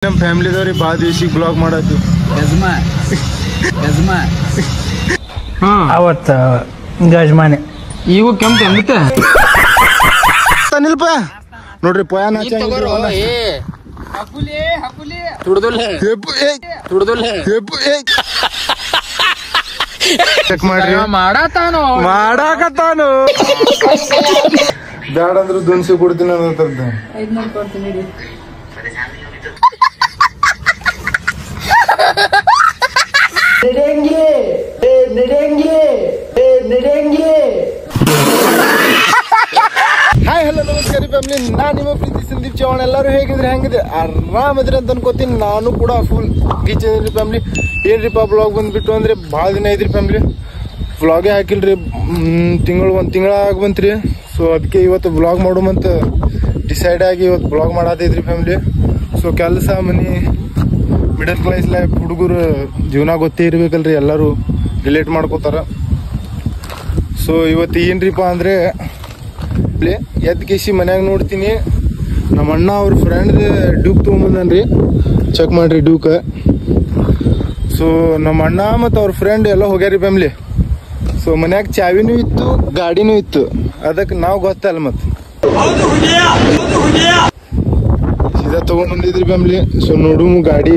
ನಮ್ಮ ಫ್ಯಾಮಿಲಿದವ್ರಿಗೆ ಭಾಳ ದಿವ್ಸಿಗೆ ಬ್ಲಾಗ್ ಮಾಡತ್ತು ಅವತ್ತು ಗಜಮಾನೆ ಈಗ ಕೆಂಪು ಹೆಂಗತ್ತೆ ಅನಿಲ್ಪ ನೋಡ್ರಿ ಪೋಯಾನ ಚೆಕ್ ಮಾಡ್ರಿ ಮಾಡಾಕತ್ತಾನು ಬ್ಯಾಡ ಅಂದ್ರು ದುನ್ಸಿ ಕೊಡ್ತೀನಿ ಅನ್ನೋದ್ರದ್ದು ಹಾಯ್ ಹಲೋ ನಮಸ್ಕಾರ ಫ್ಯಾಮಿಲಿ, ನಾನು ನಿಮ್ಮ ಪ್ರೀತಿ ಸಂದೀಪ್ ಚೌಹಾಣ್. ಎಲ್ಲರೂ ಹೇಗಿದ್ರೆ ಹೆಂಗಿದೆ ಆರಾಮದ್ರಿ ಅಂತ ಅನ್ಕೋತೀನಿ. ನಾನು ಕೂಡ ಫುಲ್ ಗೀಚ್ ಇದ್ರಿ ಫ್ಯಾಮಿಲಿ. ಏನ್ರಿಪ್ಪ ಬ್ಲಾಗ್ ಬಂದ್ಬಿಟ್ಟು ಅಂದ್ರೆ ಭಾಳ ದಿನ ಐತ್ರಿ ಫ್ಯಾಮಿಲಿ, ವ್ಲಾಗೇ ಹಾಕಿಲ್ರಿ. ಒಂದು ತಿಂಗಳ ಬಂತ್ರಿ. ಸೊ ಅದಕ್ಕೆ ಇವತ್ತು ವ್ಲಾಗ್ ಮಾಡೋಮಂತ ಡಿಸೈಡ್ ಆಗಿ ಇವತ್ತು ವ್ಲಾಗ್ ಮಾಡತ್ತೈತ್ರಿ ಫ್ಯಾಮಿಲಿ. ಸೊ ಕೆಲಸ ಮನಿ ಮಿಡಲ್ ಕ್ಲಾಸ್ ಲೈಫ್ ಹುಡುಗರು ಜೀವನ ಗೊತ್ತೇ ಇರ್ಬೇಕಲ್ರಿ, ಎಲ್ಲರೂ ರಿಲೇಟ್ ಮಾಡ್ಕೋತಾರ. ಸೊ ಇವತ್ತು ಏನ್ರಿಪ್ಪ ಅಂದ್ರೆ ಎದ್ ಕೇಸಿ ಮನ್ಯಾಗ ನೋಡ್ತೀನಿ, ನಮ್ಮ ಅಣ್ಣ ಅವ್ರ ಫ್ರೆಂಡ್ ಡ್ಯೂಕ್ ತೊಗೊಂಬಂದನ್ರಿ. ಚೆಕ್ ಮಾಡ್ರಿ ಡ್ಯೂಕ್. ಸೊ ನಮ್ಮ ಅಣ್ಣ ಮತ್ತು ಅವ್ರ ಫ್ರೆಂಡ್ ಎಲ್ಲ ಹೋಗ್ಯಾರಿ ಫ್ಯಾಮಿಲಿ. ಸೊ ಮನ್ಯಾಗ ಚಾವಿನೂ ಇತ್ತು, ಗಾಡಿನೂ ಇತ್ತು. ಅದಕ್ಕೆ ನಾವು ಗೊತ್ತಲ್ಲ ಮತ್ತೆ ಸೀದಾ ತಗೊಂಡ್ಬಂದಿದ್ರಿ ಫ್ಯಾಮಿಲಿ. ಸೊ ನೋಡುಮ್ ಗಾಡಿ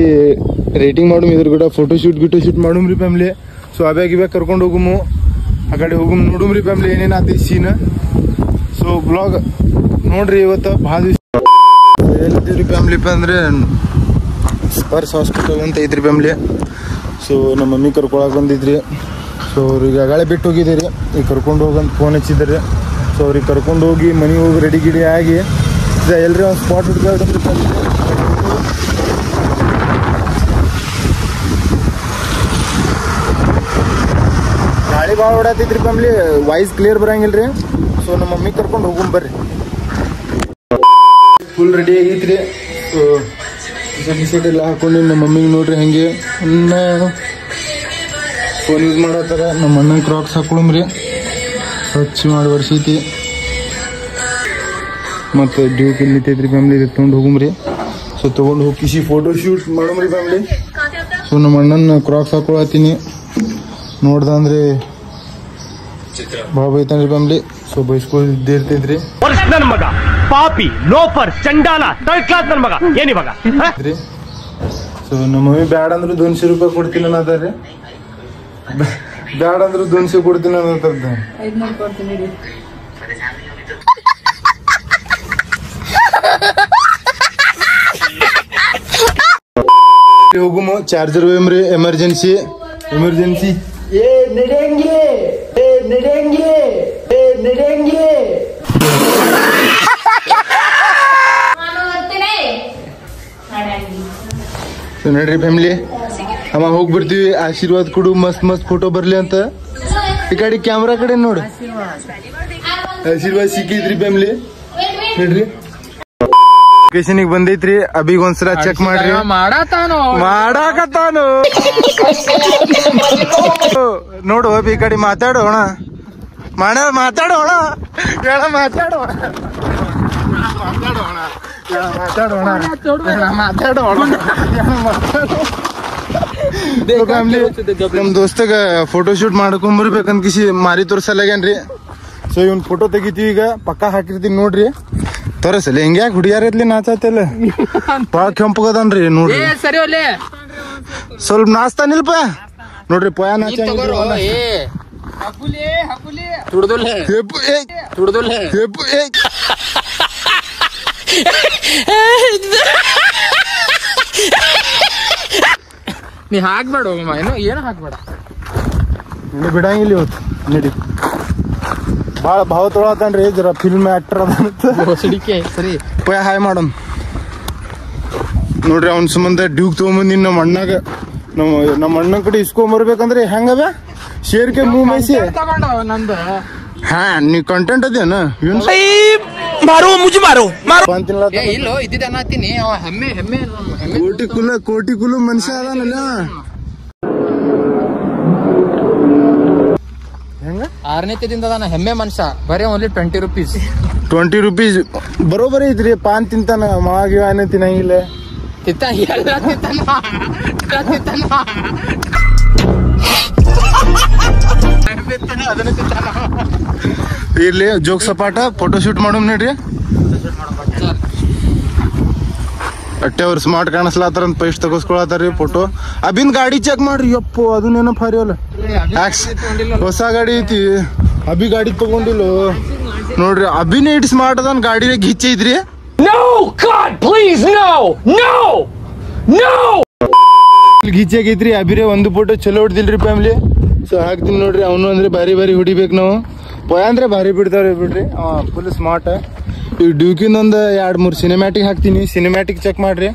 ರೇಟಿಂಗ್ ಮಾಡಮ್, ಇದ್ರ ಕೂಡ ಫೋಟೋ ಶೂಟ್ ಮಾಡುಮ್ರಿ ಫ್ಯಾಮಿಲಿ. ಸೊ ಅಬ್ಯಾಗ ಕರ್ಕೊಂಡು ಹೋಗುಮು, ಆ ಕಡೆ ಹೋಗುಮ್ ನೋಡುಮ್ರಿ ಫ್ಯಾಮಿಲಿ ಏನೇನು ಆತೈತಿ ಸೀನ್. ಸೊ ಬ್ಲಾಗ್ ನೋಡ್ರಿ ಇವತ್ತು ಭಾಳ ದಿವಸ ಎಲ್ಲಿದ್ದೀರಿ ಫ್ಯಾಮಿಲಿ ಅಂದ್ರೆ ಸ್ಪರ್ಸ್ ಹಾಸ್ಪಿಟಲ್ ಅಂತ ಐತ್ರಿ ಫ್ಯಾಮಿಲಿ. ಸೊ ನಮ್ಮ ಮಮ್ಮಿ ಕರ್ಕೊಳಕ್ಕೆ ಬಂದಿದ್ರಿ. ಸೊ ಅವ್ರಿಗೆ ಆಗಾಳೆ ಬಿಟ್ಟು ಹೋಗಿದ್ದೀರಿ, ಈಗ ಕರ್ಕೊಂಡು ಹೋಗಂತ ಫೋನ್ ಹಚ್ಚಿದ್ರಿ. ಸೊ ಅವ್ರಿಗೆ ಕರ್ಕೊಂಡು ಹೋಗಿ ಮನೆಗೆ ಹೋಗಿ ರೆಡಿ ಗಿಡಿ ಆಗಿ ಎಲ್ರಿ ಒಂದು ಸ್ಪಾಟ್ ಹುಡ್ಕೊಂಡ್ರಿ ಫ್ಯಾಮಿಲಿ. ಗಾಳಿ ಭಾಳ ಓಡಾತೈತ್ರಿ ಫ್ಯಾಮಿಲಿ, ವಾಯ್ಸ್ ಕ್ಲಿಯರ್ ಬರಂಗಿಲ್ರಿ. ಸೊ ನಮ್ಮ ಮಮ್ಮಿ ಕರ್ಕೊಂಡು ಹೋಗುಮ್ ಬರ್ರಿ. ಫುಲ್ ರೆಡಿ ಆಗೈತ್ರಿ. ಸೊ ಸೆಟ್ ಎಲ್ಲ ಹಾಕೊಂಡು ನಮ್ಮ ಮಮ್ಮಿಗೆ ನೋಡ್ರಿ ಹಂಗೆ ಫೋನ್ ಯೂಸ್ ಮಾಡತ್ತಾರ. ನಮ್ಮ ಅಣ್ಣನ ಕ್ರಾಕ್ಸ್ ಹಾಕೊಳಮ್ರಿ, ಸ್ವಚ್ಛ ಮಾಡಿ ವರ್ಷೈತಿ. ಮತ್ತು ಡ್ಯೂಕ್ ಇಲ್ಲಿ ನಿಂತೈತ್ರಿ ಫ್ಯಾಮಿಲಿ, ಇದು ತೊಗೊಂಡು ಹೋಗುಮ್ರಿ. ಸೊ ತೊಗೊಂಡು ಹೋಗಿ ಫೋಟೋ ಶೂಟ್ ಮಾಡಮ್ರಿ ಫ್ಯಾಮಿಲಿ. ಸೊ ನಮ್ಮ ಅಣ್ಣನ ಕ್ರಾಕ್ಸ್ ಹಾಕೊಳತ್ತೀನಿ, ನೋಡ್ದ ಅಂದ್ರೆ ಭಾಳ ಬೈತಾನ್ರಿ ಫ್ಯಾಮಿಲಿ. ಸೊ ಬೈಸ್ಕೊಳ್ದೇ ಇರ್ತೈತ್ರಿ. ನನ್ ಮಗ ಪಾಪಿ ಲೋಫರ್ ಚಂಡಾಲ ಥರ್ಡ್ ಕ್ಲಾಸ್ ನನ್ ಮಗ ಏನಿವಾಗ. ಸೊ ನಮ್ಮ ಮಮ್ಮಿ ಬ್ಯಾಡ ಅಂದ್ರು 200 ರೂಪಾಯಿ ಕೊಡ್ತೀನಿ ಅನ್ನೋದಾರ್ರಿ. ಬ್ಯಾಡ ಅಂದ್ರು 200 ಕೊಡ್ತೀನಿ ಅನ್ನೋದ್ರದ್ದು. ಹೋಗುಮು ಚಾರ್ಜರ್ ಹೋಗ್ರಿ, ಎಮರ್ಜೆನ್ಸಿ ನೋಡ್ರಿ ಫ್ಯಾಮಿಲಿ. ಅಮ್ಮ ಹೋಗಿ ಬರ್ತೀವಿ, ಆಶೀರ್ವಾದ ಕೊಡು, ಮಸ್ತ್ ಫೋಟೋ ಬರ್ಲಿ ಅಂತ. ಈ ಕಡೆ ಕ್ಯಾಮ್ರಾ ಕಡೆ ನೋಡು, ಆಶೀರ್ವಾದ ಸಿಕ್ಕೈತ್ರಿ ಫ್ಯಾಮಿಲಿ. ನೋಡ್ರಿ ಲೊಕೇಶನ್ಗೆ ಬಂದೈತ್ರಿ. ಅಭಿಗ್ ಒಂದ್ಸಲ ಚೆಕ್ ಮಾಡ್ರಿ. ಮಾಡಾಕತ್ತಾನು ನೋಡು ಅಭಿ, ಈ ಕಡೆ ಮಾತಾಡೋಣ ಮಾತಾಡೋಣ ನಮ್ ದೋಸ್ತಗ ಫೋಟೋ ಶೂಟ್ ಮಾಡ್ಕೊಂಬರ್ಬೇಕಂತ ಕಿಸಿ ಮಾರಿ ತೋರ್ಸಲ್ಲಾಗೇನ್ರಿ. ಸೊ ಇವ್ನ ಫೋಟೋ ತೆಗಿತೀವಿ, ಈಗ ಪಕ್ಕ ಹಾಕಿರ್ತೀನಿ ನೋಡ್ರಿ. ತೋರಸಲಿ ಹಿಂಗ್ಯಾಕ ಹುಡುಗಿಯಾರತ್ಲಿ ನಾಚಾತಿಲ್ಲ, ಬಾಳ ಕೆಂಪಗದನ್ರಿ ನೋಡ್ರಿ. ಸ್ವಲ್ಪ ನಾಚ್ತಾನಿಲ್ಪ ನೋಡ್ರಿ. ಪೋಯಾ ನಾಚ ನೀ ಹಾಕ್ಬೇಡ ಏನು ಹಾಕ್ಬೇಡ, ಬಿಡಂಗಿಲ್ಲ ಇವತ್ತು. ನಡಿ ಭಾಳ ಭಾವ ತೊಳತಾನ್ರಿ, ಜರ ಫಿಲ್ಮ್ ಆಕ್ಟರ್ ಸಿಡಿಕೆ ಸರಿ. ಪೋಯ ಹಾಯ್ ಮಾಡಮ್ ನೋಡ್ರಿ. ಅವ್ನ ಸಂಬಂಧ ಡ್ಯೂಕ್ ತಗೊಂಬಂದಿನಿ ನಮ್ಮ ಅಣ್ಣಾಗ. ನಮ್ಮ ಅಣ್ಣನ ಕಡೆ ಇಸ್ಕೊಂಬರ್ಬೇಕಂದ್ರೆ ಹೆಂಗದ ಶೇರ್ಗೆ ಮೂವ್ ಮೈಸಿ ನಂದು. ಹಾ ನೀ ಕಂಟೆಂಟ್ ಅದೇನ ಇಲ್ಲೋ ಇದ್ದಿದ್ದ ಅನ್ನತೀನಿ. ಹೆಮ್ಮೆ ಕೋಟಿ ಕುಲು ಮನುಷ್ಯ ಅದಾನಲ್ಲ. ಹೆಂಗ 6ನೇ ತದಿಂದ ಹೆಮ್ಮೆ ಮನುಷ್ಯ. ಬರೀ ಓನ್ಲಿ 20 ರೂಪೀಸ್ ಬರೋಬರಿ ಐತ್ರಿ. ಪಾನ್ ತಿಂತಾನ, ಮಾಗಿವ ತಿನ್ನಂಗಿಲ್ಲ. ಎಲ್ಲ ಅದನ್ನ ತಿಂತಾನ. ಇಲ್ಲಿ ಜೋಗ್ ಸಪಾಟ ಫೋಟೋ ಶೂಟ್ ಮಾಡೋಮ್ ನೋಡ್ರಿ. ಅಟ್ಟೆ ಅವ್ರು ಸ್ಮಾರ್ಟ್ ಕಾಣಿಸ್ಲಾತಾರ ಅಂತ ಪೈಸ್ಟ್ ತಗೋಸ್ಕೊಳತಾರ್ರಿ ಫೋಟೋ. ಅಬಿನ್ ಗಾಡಿ ಚೆಕ್ ಮಾಡ್ರಿ. ಯಪ್ಪು ಅದನ್ನೇನೋ ಭಾರಿ ಅಲ್ಲ. ಹೊಸ ಗಾಡಿ ಐತಿ. ಅಭಿ ಗಾಡಿ ತಗೊಂಡಿಲ್ಲ ನೋಡ್ರಿ. ಅಭಿನೇ ಇಟ್ ಸ್ಮಾರ್ಟ್ ಅದನ್ ಗಾಡಿನೇ ಗಿಚ್ಚ ಐತ್ರಿ. ಗಿಚ್ಚಾಗೈತ್ರಿ. ಅಭಿರೇ ಒಂದು ಫೋಟೋ ಚಲೋ ಹೊಡ್ದಿಲ್ರಿ ಫ್ಯಾಮಿಲಿ. ಸೊ ಹಾಕ್ತೀನಿ ನೋಡ್ರಿ. ಅವನು ಅಂದ್ರೆ ಭಾರಿ ಹೊಡಿಬೇಕು ನಾವು. ಪೊಯ ಅಂದ್ರೆ ಭಾರಿ ಬಿಡ್ತಾವ್ರಿ ಬಿಡ್ರಿ. Full smart. ಈ ಡ್ಯೂಕಿನ ಒಂದು 2-3 ಸಿನಿಮ್ಯಾಟಿಕ್ ಹಾಕ್ತೀನಿ. ಸಿನಿಮ್ಯಾಟಿಕ್ ಚೆಕ್ ಮಾಡ್ರಿ.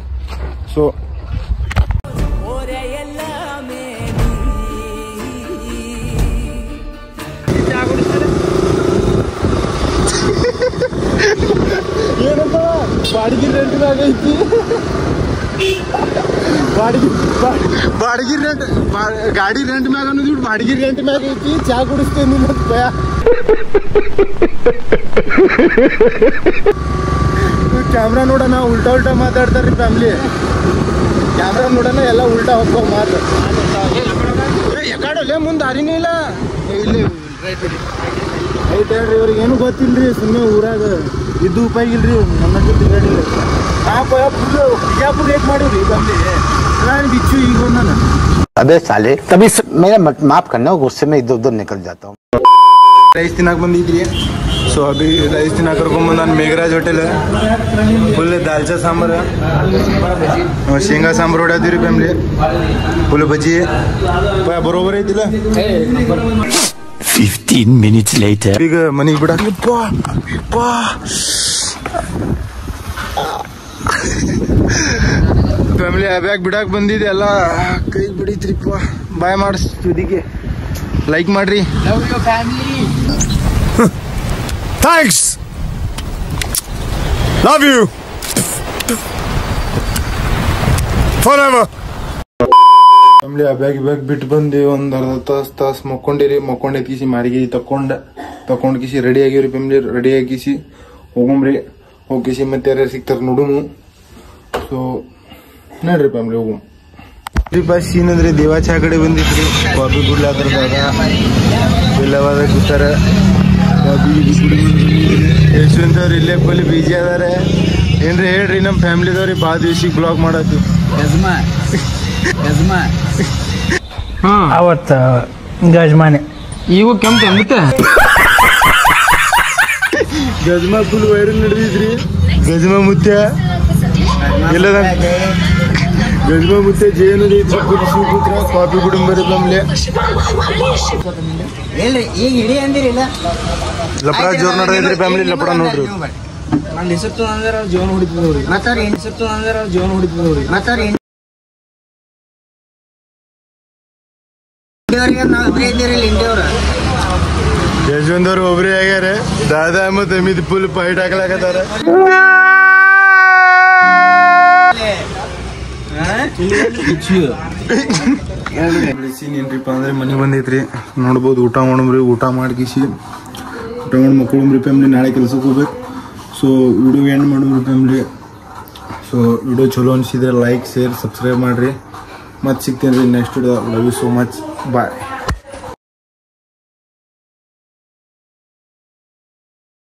ಸೊ ಏನಪ್ಪ ಬಾಡಿಗೆ ರೆಂಟ್ ಮ್ಯಾಗ ಐತಿ. ಬಾಡಿಗೆ ರೆಂಟ್ ಗಾಡಿ ರೆಂಟ್ ಮ್ಯಾಗ ಅನ್ನೋದು ಬಾಡಿಗೆ ರೆಂಟ್ ಮ್ಯಾಗ ಐತಿ. ಚಾ ಕುಡಿಸ್ತೇನೆ ಮತ್ತೆ ಕ್ಯಾಮ್ರಾ ನೋಡೋಣ ಉಲ್ಟಾ ಮಾತಾಡ್ತಾರ್ರಿ ಫ್ಯಾಮಿಲಿ. ಕ್ಯಾಮ್ರಾ ನೋಡೋಣ ಎಲ್ಲ ಉಲ್ಟಾ ಹೋಗ್ತಾವ ಮಾತು. ಯಾಕಡಲ್ಲೇ ಮುಂದೆ ದಾರಿನೇ ಇಲ್ಲ. ಇಲ್ಲಿ ರೈಟ್ ಹೇಳ್ರಿ. ಇವ್ರಿಗೆ ಏನು ಗೊತ್ತಿಲ್ರಿ. ಸುಮ್ಮನೆ ಊರಾಗ ಇದ್ದು ಉಪಯೋಗ ಇಲ್ರಿ. ನನ್ನ ಜೊತೆ ಗಾಡಿಲ್ಲ. ಫುಲ್ ಬಿಜಾಪುರ ರೇಟ್ ಮಾಡಿವ್ರಿ ಫ್ಯಾಮಿಲಿ. ನಾನು ಬಿಚ್ಚು ಈಗ ಬಂದಾನ. अबे साले तभी मेरा माफ करना, गुस्से में इधर उधर निकल जाता हूँ. ರೈಸ್ ತಿನ್ನಾಕ ಬಂದಿದ್ರಿ. ಸೊ ಅಭಿ ರೈಸ್ ತಿನ್ನಾಕ ಕರ್ಕೊಂಬಂದು ನಾನು ಮೇಘರಾಜ್ ಹೋಟೆಲ್. ಫುಲ್ ದಾಲ್ಚಾ ಸಾಂಬಾರ, ಶೇಂಗಾ ಸಾಂಬಾರು ಹೊಡ್ಯಾತೀವ್ರಿ ಫ್ಯಾಮಿಲಿ. ಫುಲ್ ಬಜ್ಜಿ ಬರೋಬರ್ ಐತಿಲ್ಲ. 15 minutes later. ಈಗ ಮನೆಗೆ ಬಿಡಾಕ ಫ್ಯಾಮಿಲಿ ಅಬ್ಯಾಗ ಬಿಡಾಕ್ ಬಂದಿದೆ. ಎಲ್ಲ ಕೈ ಬಿಡಿತ್ರಿಪ್ಪ. ಬಾಯ್ ಮಾಡಿಸ್ ತುದಿಗೆ. ಲೈಕ್ ಮಾಡ್ರಿ. Love you family. Thanks. Love you. Forever. Family ಅಬ್ಯಾಗ ಬಿಟ್ಟು ಬಂದು ಒಂದು ಅರ್ಧ ತಾಸು ಮಕ್ಕೊಂಡೆ ಕಿಸಿ ಮಾರಿಗೆ ತಕೊಂಡ್ ಕಿಸಿ ರೆಡಿ ಆಗಿವ್ರಿ ಫ್ಯಾಮಿಲಿ. ರೆಡಿ ಆಗಿಸಿ ಹೋಗಮ್ರಿ. ಹೋಗಿಸಿ ಮತ್ತೆ ಯಾರ್ಯಾರು ಸಿಗ್ತಾರ ನೋಡುನು. ಸೊ ನೋಡ್ರಿ ಫ್ಯಾಮಿಲಿ ಹೋಗು. ಸೀನ್ ಅಂದ್ರೆ ದೇವಾಚಾ ಕಡೆ ಬಂದಿದ್ರಿ. ಕಾಫಿ ಕುಡ್ಲಾದ್ರದಾಗ ಇಲ್ಲವಾದ ಕೂತಾರ. ಯಶವಂತ ಅವ್ರು ಇಲ್ಲೇ ಫುಲ್ ಬಿಜಿ ಅದಾರ. ಏನ್ರಿ ಹೇಳ್ರಿ. ನಮ್ಮ ಫ್ಯಾಮಿಲಿದವ್ರಿ ಭಾಳ ದಿವ್ಸಿಗೆ ಬ್ಲಾಗ್ ಮಾಡತ್ತು. ಅವತ್ತ ಗಜಮಾನೆ ಇವು ಕೆಂಪು ಮತ್ತೆ ಗಜ್ಮಾ ಫುಲ್ ವೈರಲ್ ನಡೆದಿದ್ರಿ. ಗಜ್ಮಾ ಮುತ್ಯ ಎಲ್ಲದ ಗಜ್ಮಾ ಮುತ್ಯ ಜೇನು ಕೂತ್ರ ಕಾಫಿ ಕುಡಿಂಬರಿ ಫ್ಯಾಮಿಲಿ. ಲಪಡ ಜೋರ್ ನಡೆದಿದ್ರಿ ಫ್ಯಾಮಿಲಿ. ಲಪಡ ನೋಡ್ರಿ. ಜೀವನ ಹೊಡಿತದ ನೋಡಿ. ಯಶವಂತ್ ಅವ್ರು ಒಬ್ರೇ ಆಗ್ಯಾರ. ದಾದಾ ಮತ್ತೆ ಅಮಿತ್ ಫುಲ್ ಫೈಟ್ ಹಾಕ್ಲಾಕತ್ತಾರ. ಏನ್ರಿಪ್ಪ ಅಂದ್ರೆ ಮನೆ ಬಂದೈತ್ರಿ. ನೋಡ್ಬೋದು. ಊಟ ಮಾಡಮ್ರಿ. ಊಟ ಮಾಡ್ಕಿಸಿ ಊಟ ಮಾಡಿ ಮಕ್ಕಳಂಬ್ರಿ ಫ್ಯಾಮಿಲಿ. ನಾಳೆ ಕೆಲ್ಸಕ್ಕೆ ಹೋಗ್ಬೇಕು. ಸೊ ವಿಡಿಯೋ ಎಂಡ್ ಮಾಡೋಮ್ರಿ ಫ್ಯಾಮಿಲಿ. ಸೊ ವಿಡಿಯೋ ಚಲೋ ಅನಿಸಿದ್ರೆ ಲೈಕ್, ಶೇರ್, ಸಬ್ಸ್ಕ್ರೈಬ್ ಮಾಡ್ರಿ. ಮತ್ತೆ ಸಿಗ್ತೇನೆ ರೀ next video. Love you so much. Bye.